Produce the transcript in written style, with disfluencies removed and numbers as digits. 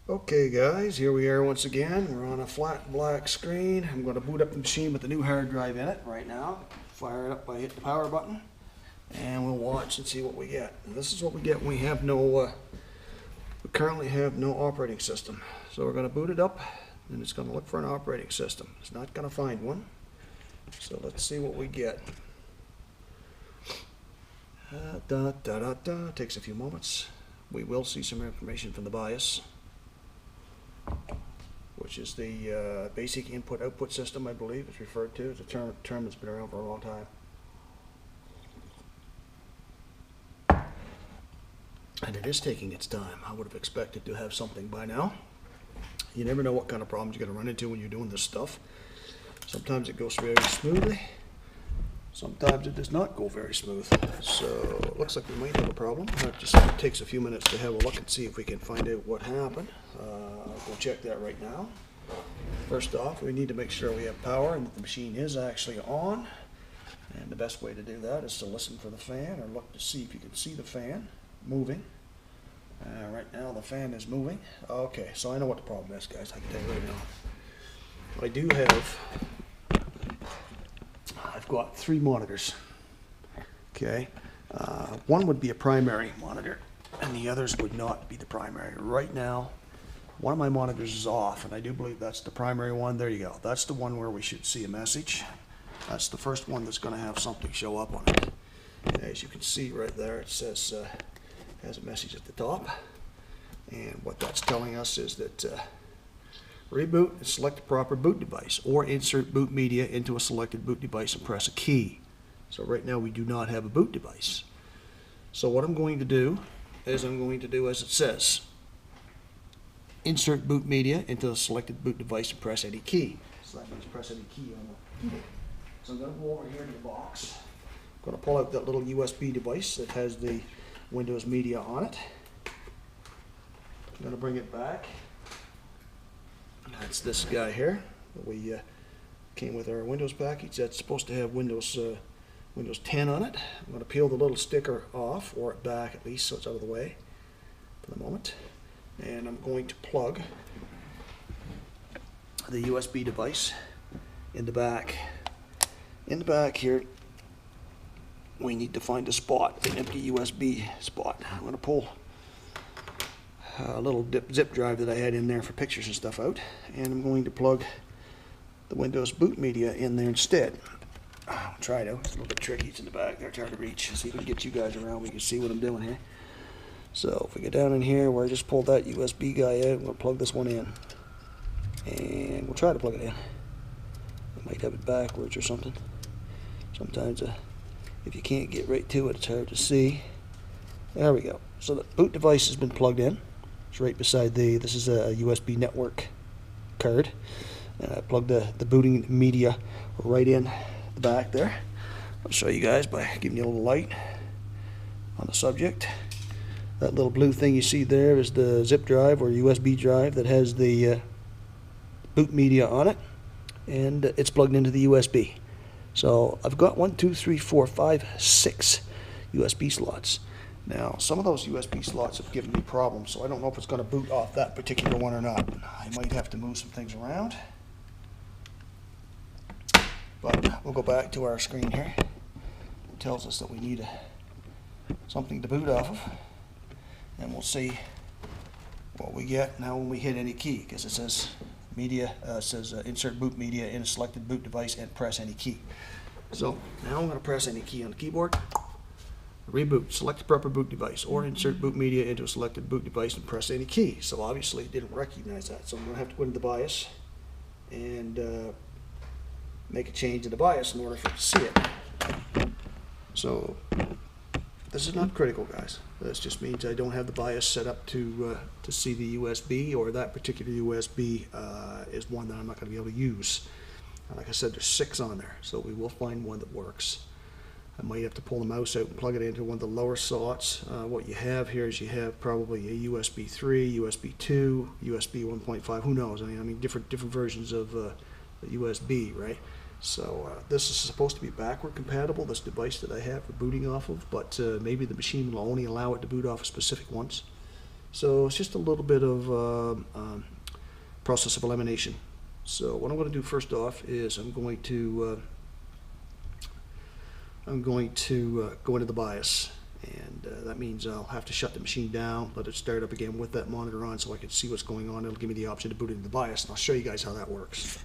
Okay guys, here we are once again. We're on a flat black screen. I'm going to boot up the machine with the new hard drive in it right now. Fire it up by hitting the power button, and we'll watch and see what we get. And this is what we get when we have we currently have no operating system. So we're going to boot it up, and it's going to look for an operating system. It's not going to find one. So let's see what we get. Takes a few moments. We will see some information from the BIOS, which is the basic input-output system, I believe it's referred to. It's a term that's been around for a long time. And it is taking its time. I would have expected to have something by now. You never know what kind of problems you're going to run into when you're doing this stuff. Sometimes it goes very smoothly. Sometimes it does not go very smooth. So it looks like we might have a problem. It just takes a few minutes to have a look and see if we can find out what happened. We'll check that right now. First off, we need to make sure we have power and that the machine is actually on. And the best way to do that is to listen for the fan or look to see if you can see the fan moving. Right now the fan is moving. Okay, so I know what the problem is, guys. I can tell you right now. I do have, I've got 3 monitors. Okay, one would be a primary monitor and the others would not be the primary. Right now, one of my monitors is off, and I do believe that's the primary one. There you go. That's the one where we should see a message. That's the first one that's going to have something show up on it. As you can see right there, it says, has a message at the top. And what that's telling us is that reboot and select the proper boot device, or insert boot media into a selected boot device and press a key. So right now we do not have a boot device. So what I'm going to do is I'm going to do as it says. Insert boot media into the selected boot device and press any key. So that means press any key on the keyboard. So I'm going to go over here to the box. I'm going to pull out that little USB device that has the Windows media on it. I'm going to bring it back. That's this guy here. We came with our Windows package. That's supposed to have Windows 10 on it. I'm going to peel the little sticker off, or it back at least, so it's out of the way for the moment. And I'm going to plug the USB device in the back. In the back here, we need to find a spot, an empty USB spot. I'm going to pull a little zip drive that I had in there for pictures and stuff out, and I'm going to plug the Windows boot media in there instead. I'll try to. It's a little bit tricky. It's in the back there. It's hard to reach. See if we can get you guys around. We can see what I'm doing here. So if we go down in here where I just pulled that USB guy out, we'll plug this one in. And we'll try to plug it in. I might have it backwards or something. Sometimes if you can't get right to it, it's hard to see. There we go. So the boot device has been plugged in. It's right beside this is a USB network card. And I plugged the booting media right in the back there. I'll show you guys by giving you a little light on the subject. That little blue thing you see there is the zip drive or USB drive that has the boot media on it, and it's plugged into the USB. So I've got 1, 2, 3, 4, 5, 6 USB slots. Now some of those USB slots have given me problems, so I don't know if it's going to boot off that particular one or not. I might have to move some things around. But we'll go back to our screen here. It tells us that we need something to boot off of. And we'll see what we get now when we hit any key, because it says media, insert boot media in a selected boot device and press any key. So now I'm going to press any key on the keyboard. Reboot, select the proper boot device, or insert boot media into a selected boot device and press any key. So obviously it didn't recognize that. So I'm going to have to go into the BIOS and make a change in the BIOS in order for it to see it. So this is not critical, guys. This just means I don't have the BIOS set up to see the USB, or that particular USB is one that I'm not going to be able to use. Like I said, there's 6 on there, so we will find one that works. I might have to pull the mouse out and plug it into one of the lower slots. What you have here is you have probably a USB 3, USB 2, USB 1.5. Who knows? I mean different versions of the USB, right? So this is supposed to be backward compatible, this device that I have for booting off of, but maybe the machine will only allow it to boot off of specific ones. So it's just a little bit of process of elimination. So what I'm going to do first off is I'm going to go into the BIOS, and that means I'll have to shut the machine down, let it start up again with that monitor on so I can see what's going on. It'll give me the option to boot it into the BIOS, and I'll show you guys how that works.